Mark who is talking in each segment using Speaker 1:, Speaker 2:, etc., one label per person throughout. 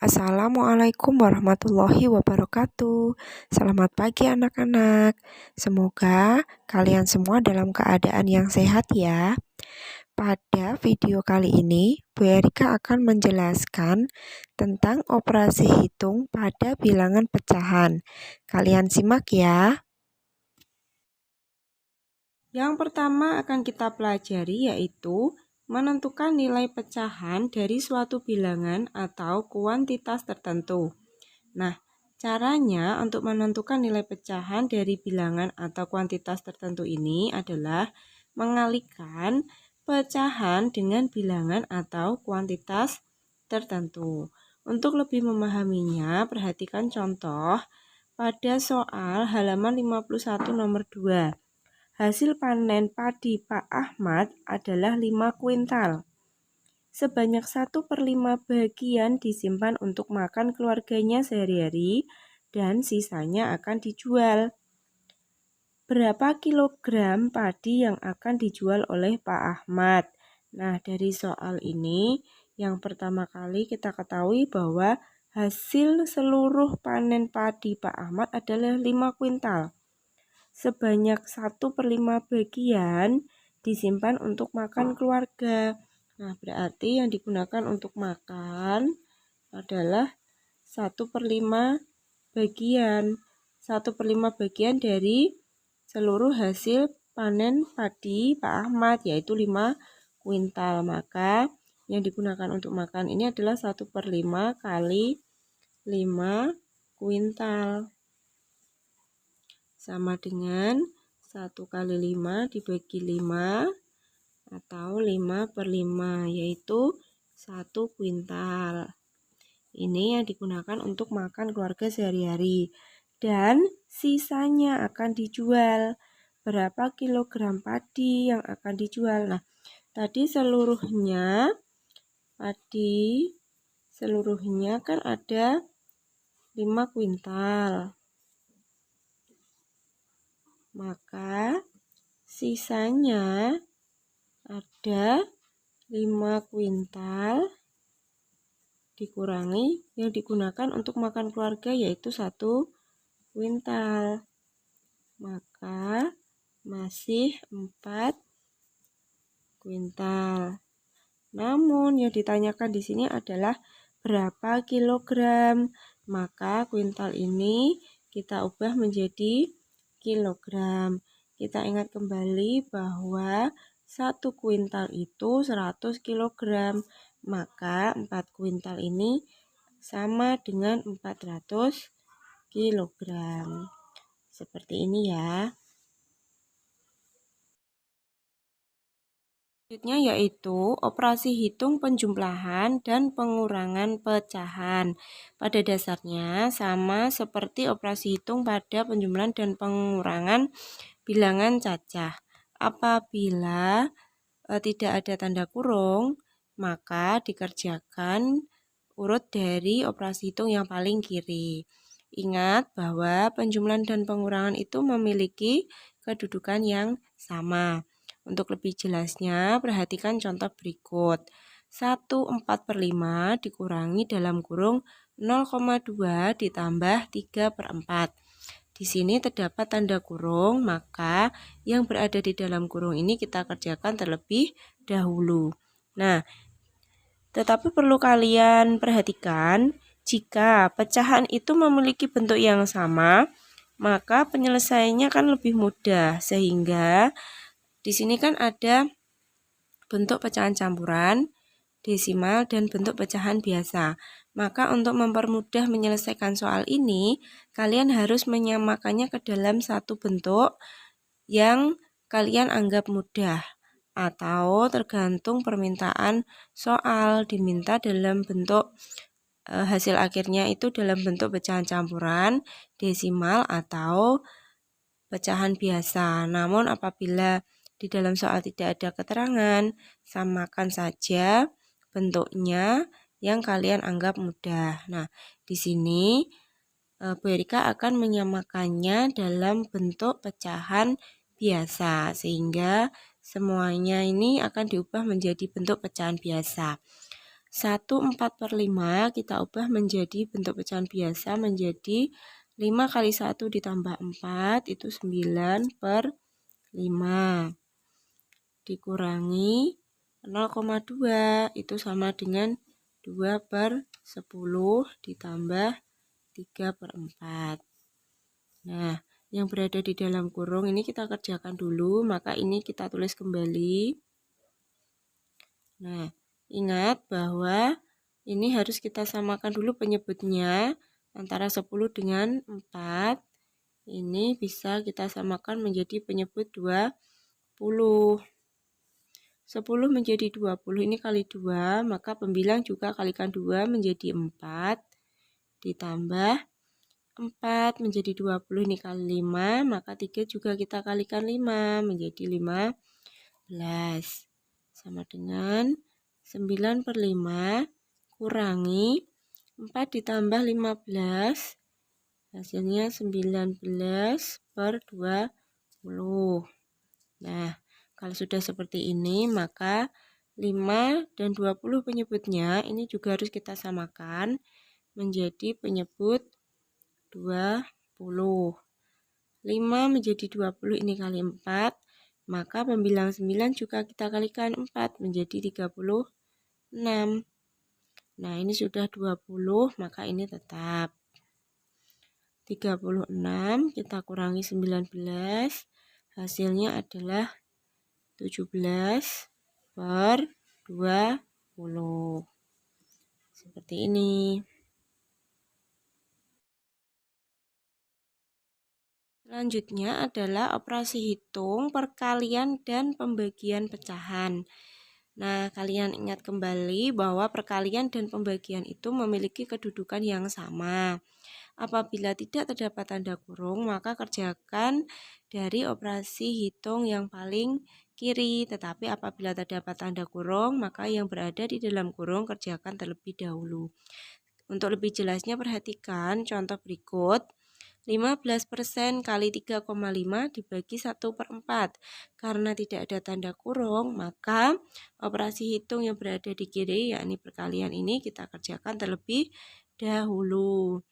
Speaker 1: Assalamualaikum warahmatullahi wabarakatuh. Selamat pagi anak-anak. Semoga kalian semua dalam keadaan yang sehat ya. Pada video kali ini, Bu Erika akan menjelaskan tentang operasi hitung pada bilangan pecahan. Kalian simak ya. Yang pertama akan kita pelajari yaitu menentukan nilai pecahan dari suatu bilangan atau kuantitas tertentu. Nah, caranya untuk menentukan nilai pecahan dari bilangan atau kuantitas tertentu ini adalah mengalihkan pecahan dengan bilangan atau kuantitas tertentu. Untuk lebih memahaminya, perhatikan contoh pada soal halaman 51 nomor 2. Hasil panen padi Pak Ahmad adalah 5 kuintal. Sebanyak 1/5 bagian disimpan untuk makan keluarganya sehari-hari dan sisanya akan dijual. Berapa kilogram padi yang akan dijual oleh Pak Ahmad? Nah, dari soal ini yang pertama kali kita ketahui bahwa hasil seluruh panen padi Pak Ahmad adalah 5 kuintal. Sebanyak 1/5 bagian disimpan untuk makan keluarga. Nah, berarti yang digunakan untuk makan adalah 1/5 bagian. 1/5 bagian dari seluruh hasil panen padi Pak Ahmad, yaitu 5 kuintal. Maka yang digunakan untuk makan ini adalah 1/5 kali 5 kuintal. Sama dengan 1 kali 5 dibagi 5 atau 5/5, yaitu 1 kuintal. Ini yang digunakan untuk makan keluarga sehari-hari. Dan sisanya akan dijual. Berapa kilogram padi yang akan dijual? Nah, tadi seluruhnya kan ada 5 kuintal. Maka sisanya ada 5 kuintal dikurangi yang digunakan untuk makan keluarga yaitu 1 kuintal. Maka masih 4 kuintal. Namun yang ditanyakan di sini adalah berapa kilogram. Maka kuintal ini kita ubah menjadi kilogram. Kita ingat kembali bahwa 1 kuintal itu 100 kilogram. Maka 4 kuintal ini sama dengan 400 kilogram. Seperti ini ya. Selanjutnya yaitu operasi hitung penjumlahan dan pengurangan pecahan. Pada dasarnya sama seperti operasi hitung pada penjumlahan dan pengurangan bilangan cacah. Apabila tidak ada tanda kurung, maka dikerjakan urut dari operasi hitung yang paling kiri. Ingat bahwa penjumlahan dan pengurangan itu memiliki kedudukan yang sama. Untuk lebih jelasnya, perhatikan contoh berikut. 1/4/5 dikurangi dalam kurung 0,2 ditambah 3/4. Di sini terdapat tanda kurung, maka yang berada di dalam kurung ini kita kerjakan terlebih dahulu. Nah, tetapi perlu kalian perhatikan, jika pecahan itu memiliki bentuk yang sama, maka penyelesaiannya kan lebih mudah, sehingga di sini kan ada bentuk pecahan campuran, desimal, dan bentuk pecahan biasa. Maka untuk mempermudah menyelesaikan soal ini, kalian harus menyamakannya ke dalam satu bentuk yang kalian anggap mudah. Atau tergantung permintaan soal, diminta dalam bentuk hasil akhirnya itu dalam bentuk pecahan campuran, desimal, atau pecahan biasa. Namun apabila di dalam soal tidak ada keterangan, samakan saja bentuknya yang kalian anggap mudah. Nah, di sini Bu Erika akan menyamakannya dalam bentuk pecahan biasa, sehingga semuanya ini akan diubah menjadi bentuk pecahan biasa. 1/4/5 kita ubah menjadi bentuk pecahan biasa menjadi 5 kali 1 ditambah 4 itu 9/5 dikurangi 0,2 itu sama dengan 2/10 ditambah 3/4. Nah, yang berada di dalam kurung ini kita kerjakan dulu, maka ini kita tulis kembali. Nah, ingat bahwa ini harus kita samakan dulu penyebutnya antara 10 dengan 4. Ini bisa kita samakan menjadi penyebut 20. 10 menjadi 20 ini kali 2, maka pembilang juga kalikan 2 menjadi 4. Ditambah 4 menjadi 20 ini kali 5, maka 3 juga kita kalikan 5 menjadi 15. Sama dengan 9/5 kurangi 4 ditambah 15 hasilnya 19/20. Nah, kalau sudah seperti ini maka 5 dan 20 penyebutnya ini juga harus kita samakan menjadi penyebut 20. 5 menjadi 20 ini kali 4, maka pembilang 9 juga kita kalikan 4 menjadi 36. Nah, ini sudah 20, maka ini tetap. 36 kita kurangi 19, hasilnya adalah 17/20. Seperti ini. Selanjutnya adalah operasi hitung, perkalian, dan pembagian pecahan. Nah, kalian ingat kembali bahwa perkalian dan pembagian itu memiliki kedudukan yang sama. Apabila tidak terdapat tanda kurung, maka kerjakan dari operasi hitung yang paling kiri. Tetapi apabila terdapat tanda kurung, maka yang berada di dalam kurung kerjakan terlebih dahulu. Untuk lebih jelasnya perhatikan contoh berikut. 15% kali 3,5 dibagi 1/4. Karena tidak ada tanda kurung, maka operasi hitung yang berada di kiri, yakni perkalian ini kita kerjakan terlebih dahulu.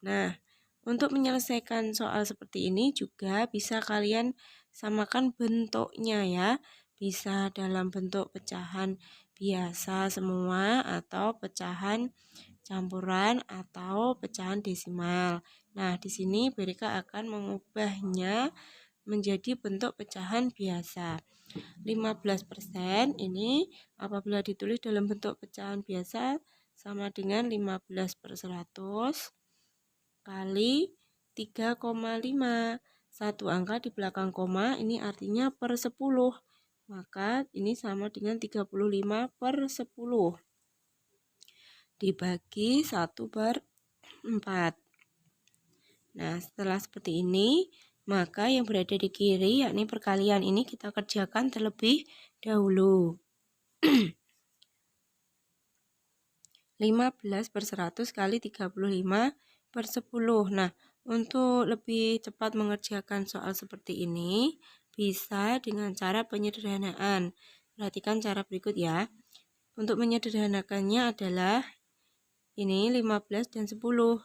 Speaker 1: Nah, untuk menyelesaikan soal seperti ini juga bisa kalian samakan bentuknya ya. Bisa dalam bentuk pecahan biasa semua atau pecahan campuran atau pecahan desimal. Nah, di sini Berika akan mengubahnya menjadi bentuk pecahan biasa. 15% ini apabila ditulis dalam bentuk pecahan biasa sama dengan 15/100 kali 3,5. Satu angka di belakang koma ini artinya per 10. Maka ini sama dengan 35/10 dibagi 1/4. Nah, setelah seperti ini, maka yang berada di kiri, yakni perkalian ini kita kerjakan terlebih dahulu. 15/100 kali 35/10. Nah, untuk lebih cepat mengerjakan soal seperti ini, bisa dengan cara penyederhanaan. Perhatikan cara berikut ya. Untuk menyederhanakannya adalah ini 15 dan 10.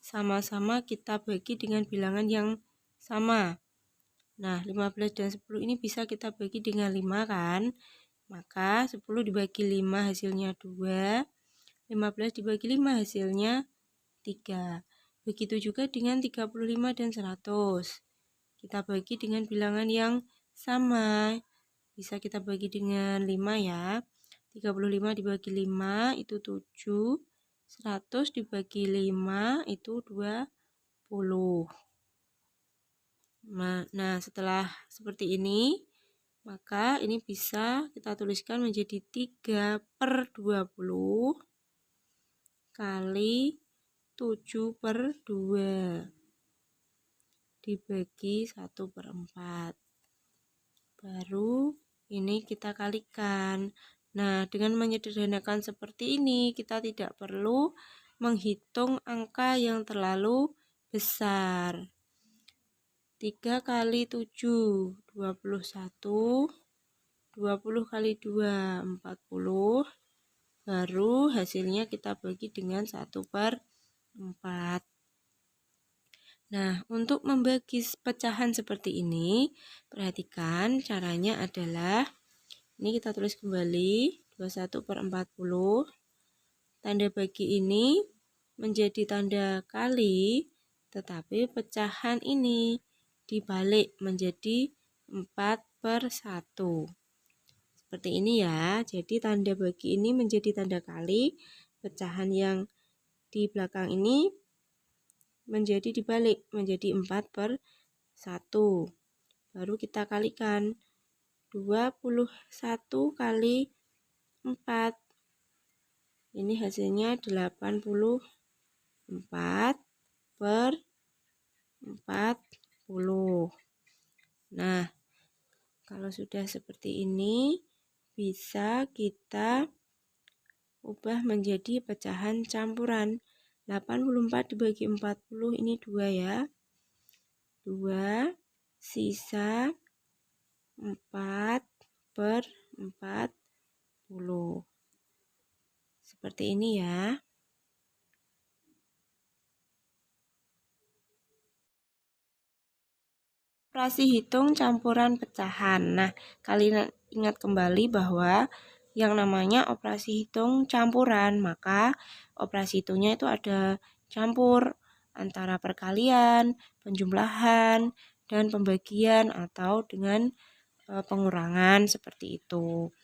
Speaker 1: Sama-sama kita bagi dengan bilangan yang sama. Nah, 15 dan 10 ini bisa kita bagi dengan 5 kan? Maka 10 dibagi 5 hasilnya 2. 15 dibagi 5 hasilnya 3. Begitu juga dengan 35 dan 100. Kita bagi dengan bilangan yang sama. Bisa kita bagi dengan 5 ya. 35 dibagi 5 itu 7. 100 dibagi 5 itu 20. Nah, setelah seperti ini, maka ini bisa kita tuliskan menjadi 3/20 kali 7/2 dibagi 1/4. Baru ini kita kalikan. Nah, dengan menyederhanakan seperti ini, kita tidak perlu menghitung angka yang terlalu besar. 3 kali 7, 21. 20 kali 2, 40. baru hasilnya kita bagi dengan 1/4. Nah, untuk membagi pecahan seperti ini, perhatikan caranya adalah, ini kita tulis kembali, 21/40. Tanda bagi ini menjadi tanda kali, tetapi pecahan ini dibalik menjadi 4/1. Seperti ini ya, jadi tanda bagi ini menjadi tanda kali, pecahan yang di belakang ini menjadi dibalik, menjadi 4/1. Baru kita kalikan, 21 kali 4. Ini hasilnya 84/40. Nah, kalau sudah seperti ini, bisa kita ubah menjadi pecahan campuran. 84 dibagi 40, ini 2 ya. 2, sisa 4/40. Seperti ini ya. Operasi hitung campuran pecahan. Nah, kalian ingat kembali bahwa yang namanya operasi hitung campuran, maka operasi hitungnya itu ada campur antara perkalian, penjumlahan, dan pembagian atau dengan pengurangan seperti itu.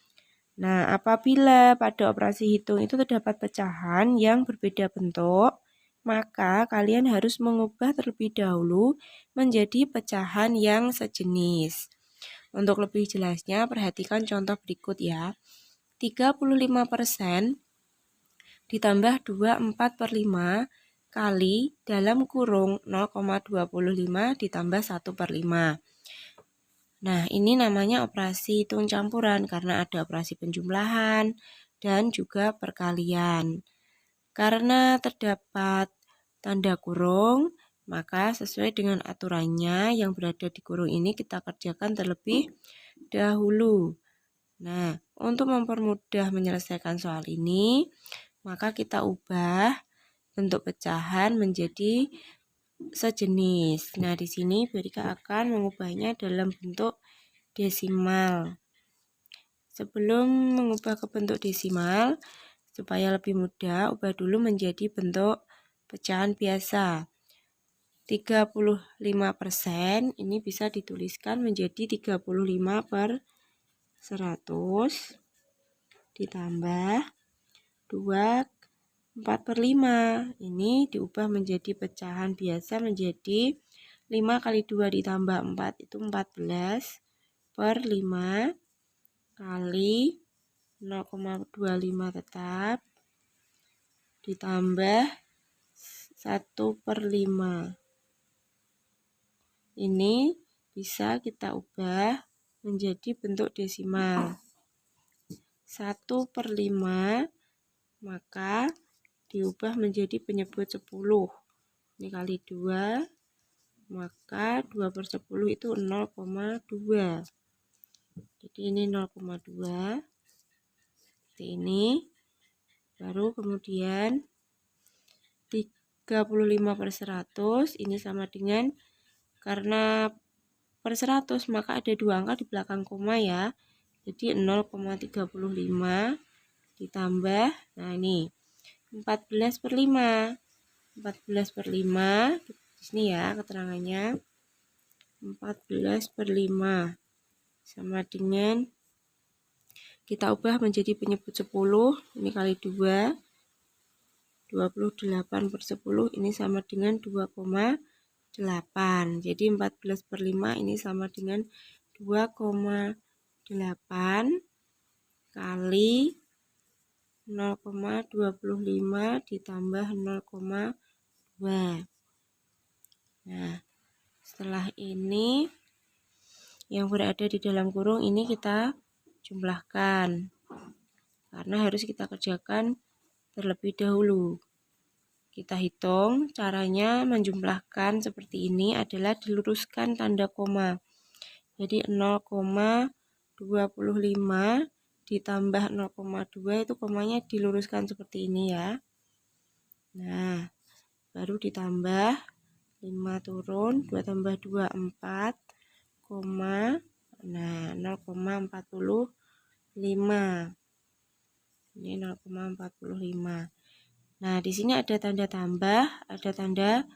Speaker 1: Nah, apabila pada operasi hitung itu terdapat pecahan yang berbeda bentuk, maka kalian harus mengubah terlebih dahulu menjadi pecahan yang sejenis. Untuk lebih jelasnya, perhatikan contoh berikut ya. 35% ditambah 24/5 kali dalam kurung 0,25 ditambah 1/5. Nah, ini namanya operasi hitung campuran karena ada operasi penjumlahan dan juga perkalian. Karena terdapat tanda kurung, maka sesuai dengan aturannya yang berada di kurung ini kita kerjakan terlebih dahulu. Nah, untuk mempermudah menyelesaikan soal ini, maka kita ubah bentuk pecahan menjadi sejenis. Nah, di sini Berika akan mengubahnya dalam bentuk desimal. Sebelum mengubah ke bentuk desimal, supaya lebih mudah, ubah dulu menjadi bentuk pecahan biasa. 35% ini bisa dituliskan menjadi 35/100 ditambah 4/5. Ini diubah menjadi pecahan biasa menjadi 5 kali 2 ditambah 4 itu 14/5 kali 0,25 tetap ditambah 1/5. Ini bisa kita ubah menjadi bentuk desimal. 1/5 maka diubah menjadi penyebut 10. Ini kali 2, maka 2/10 itu 0,2. Jadi ini 0,2. Seperti ini. Baru kemudian 35/100 ini sama dengan, karena per 100 maka ada 2 angka di belakang koma ya. Jadi 0,35 ditambah, nah ini 14/5. 14/5 di sini ya keterangannya. 14/5 sama dengan, kita ubah menjadi penyebut 10, ini kali 2, 28/10 ini sama dengan 2,8. Jadi 14/5 ini sama dengan 2,8 kali 0,25 ditambah 0,2. Nah, setelah ini yang berada di dalam kurung ini kita jumlahkan. Karena harus kita kerjakan terlebih dahulu. Kita hitung, caranya menjumlahkan seperti ini adalah diluruskan tanda koma. Jadi 0,25 ditambah 0,2 itu komanya diluruskan seperti ini ya. Nah, baru ditambah 5 turun, 2 tambah 2, 4, nah 0,45. Ini 0,45. Nah, di sini ada tanda tambah, ada tanda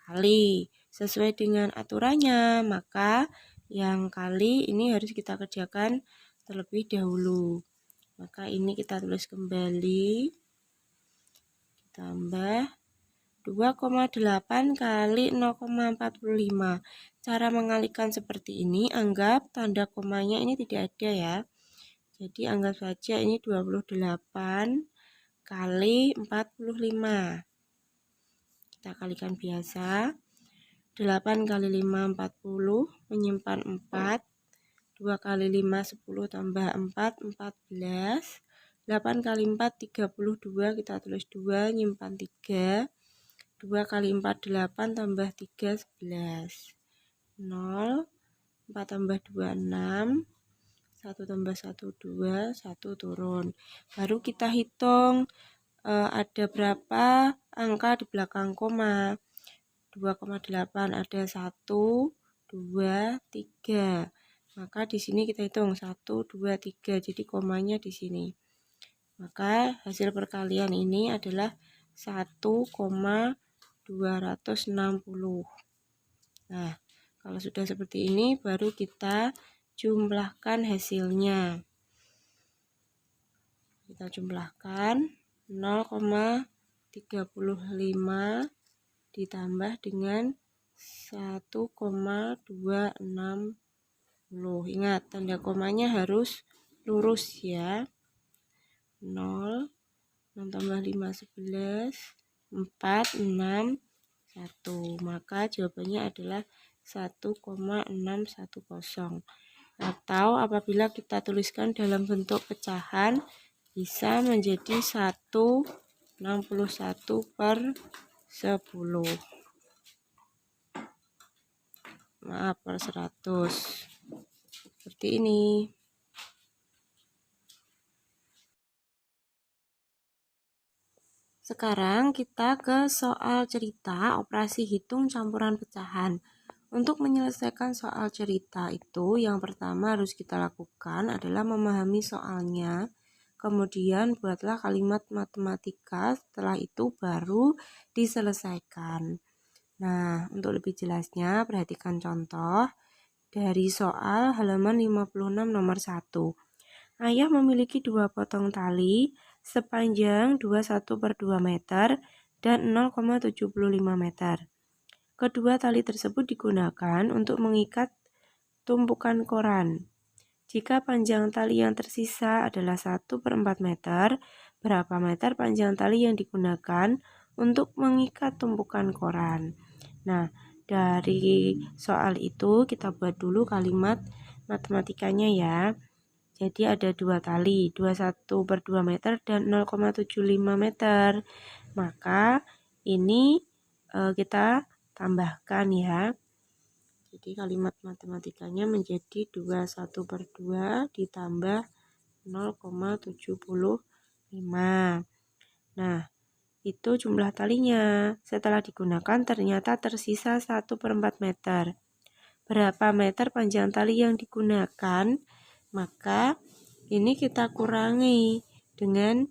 Speaker 1: kali. Sesuai dengan aturannya, maka yang kali ini harus kita kerjakan terlebih dahulu. Maka ini kita tulis kembali. Tambah 2,8 kali 0,45. Cara mengalihkan seperti ini, anggap tanda komanya ini tidak ada ya. Jadi anggap saja ini 28 kali 45. Kita kalikan biasa. 8 kali 5, 40. Menyimpan 4. 2 kali 5, 10 tambah 4, 14. 8 kali 4, 32. Kita tulis 2, nyimpan 3. 2 kali 4, 8 tambah 3, 11. 0. 4 tambah 2, 6. 1 tambah 1, 2, 1 turun. Baru kita hitung ada berapa angka di belakang koma. 2,8 ada 1, 2, 3. Maka di sini kita hitung 1, 2, 3. Jadi komanya di sini. Maka hasil perkalian ini adalah 1,260. Nah, kalau sudah seperti ini baru kita jumlahkan hasilnya. Kita jumlahkan 0,35 ditambah dengan 1,260. Ingat, tanda komanya harus lurus ya. 0, 6 tambah 5, 11, 4, 6, 1. Maka jawabannya adalah 1,610. Atau apabila kita tuliskan dalam bentuk pecahan, bisa menjadi 1,61/10. Maaf, per 100. Seperti ini. Sekarang kita ke soal cerita operasi hitung campuran pecahan. Untuk menyelesaikan soal cerita itu, yang pertama harus kita lakukan adalah memahami soalnya. Kemudian buatlah kalimat matematika, setelah itu baru diselesaikan. Nah, untuk lebih jelasnya perhatikan contoh dari soal halaman 56 nomor 1. Ayah memiliki 2 potong tali sepanjang 21/2 meter dan 0,75 meter. Kedua tali tersebut digunakan untuk mengikat tumpukan koran. Jika panjang tali yang tersisa adalah 1/4 meter, berapa meter panjang tali yang digunakan untuk mengikat tumpukan koran? Nah, dari soal itu kita buat dulu kalimat matematikanya ya. Jadi ada 2 tali, 21/2 meter dan 0,75 meter. Maka ini kita tambahkan ya. Jadi kalimat matematikanya menjadi 21/2 ditambah 0,75. Nah, itu jumlah talinya. Setelah digunakan ternyata tersisa 1/4 meter. Berapa meter panjang tali yang digunakan? Maka ini kita kurangi dengan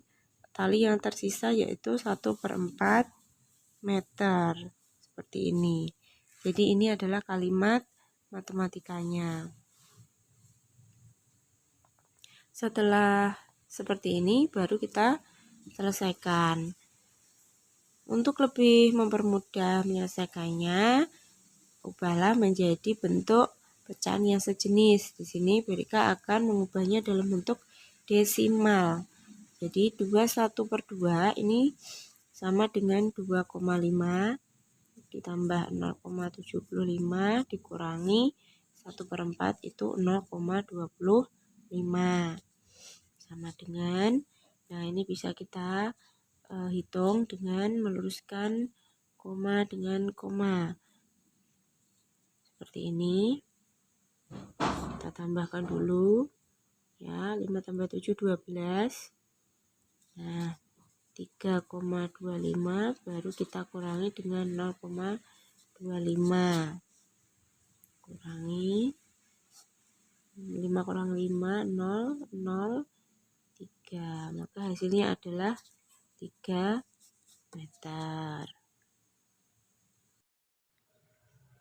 Speaker 1: tali yang tersisa yaitu 1/4 meter. Seperti ini. Jadi ini adalah kalimat matematikanya. Setelah seperti ini baru kita selesaikan. Untuk lebih mempermudah menyelesaikannya, ubahlah menjadi bentuk pecahan yang sejenis. Di sini Berika akan mengubahnya dalam bentuk desimal. Jadi 21/2 ini sama dengan 2,5 ditambah 0,75 dikurangi 1/4 itu 0,25 sama dengan, nah ini bisa kita hitung dengan meluruskan koma dengan koma seperti ini. Kita tambahkan dulu Ya, 5 tambah 7, 12. Nah, 3,25 baru kita kurangi dengan 0,25. Kurangi 5 kurang 5, 0, 0, 3. Maka hasilnya adalah 3 meter.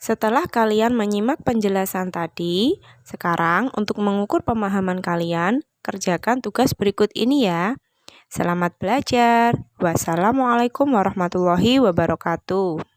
Speaker 1: Setelah kalian menyimak penjelasan tadi, sekarang untuk mengukur pemahaman kalian, kerjakan tugas berikut ini ya. Selamat belajar. Wassalamualaikum warahmatullahi wabarakatuh.